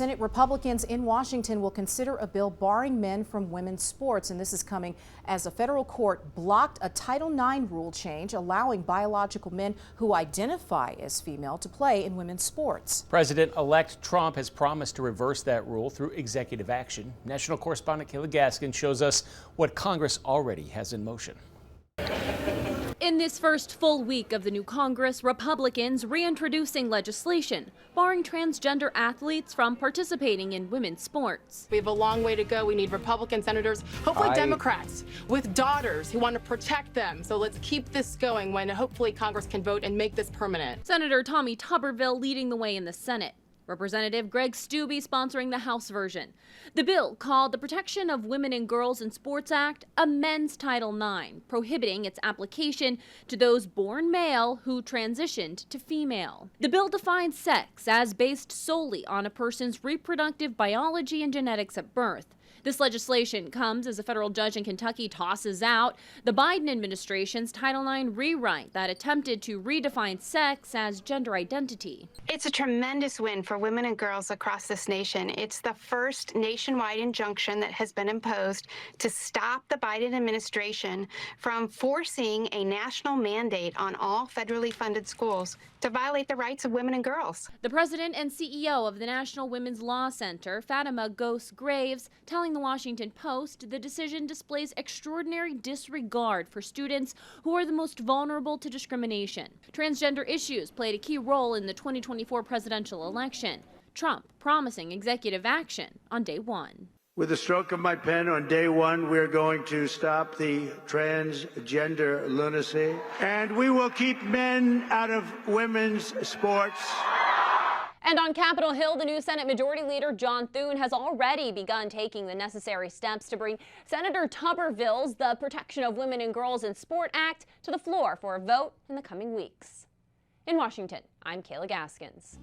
Senate Republicans in Washington will consider a bill barring men from women's sports, and this is coming as a federal court blocked a Title IX rule change allowing biological men who identify as female to play in women's sports. President-elect Trump has promised to reverse that rule through executive action. National correspondent Kayla Gaskins shows us what Congress already has in motion. In this first full week of the new Congress, Republicans reintroducing legislation barring transgender athletes from participating in women's sports. We have a long way to go. We need Republican senators, hopefully Democrats, with daughters who want to protect them. So let's keep this going when hopefully Congress can vote and make this permanent. Senator Tommy Tuberville leading the way in the Senate. Representative Greg Steube sponsoring the House version. The bill, called the Protection of Women and Girls in Sports Act, amends Title IX, prohibiting its application to those born male who transitioned to female. The bill defines sex as based solely on a person's reproductive biology and genetics at birth. This legislation comes as a federal judge in Kentucky tosses out the Biden administration's Title IX rewrite that attempted to redefine sex as gender identity. It's a tremendous win for women and girls across this nation. It's the first nationwide injunction that has been imposed to stop the Biden administration from forcing a national mandate on all federally funded schools to violate the rights of women and girls. The president and CEO of the National Women's Law Center, Fatima Ghost Graves, telling the Washington Post the decision displays extraordinary disregard for students who are the most vulnerable to discrimination. Transgender issues played a key role in the 2024 presidential election. Trump promising executive action on day one. With the stroke of my pen on day one, we're going to stop the transgender lunacy, and we will keep men out of women's sports. And on Capitol Hill, the new Senate Majority Leader John Thune has already begun taking the necessary steps to bring Senator Tuberville's The Protection of Women and Girls in Sport Act to the floor for a vote in the coming weeks. In Washington, I'm Kayla Gaskins.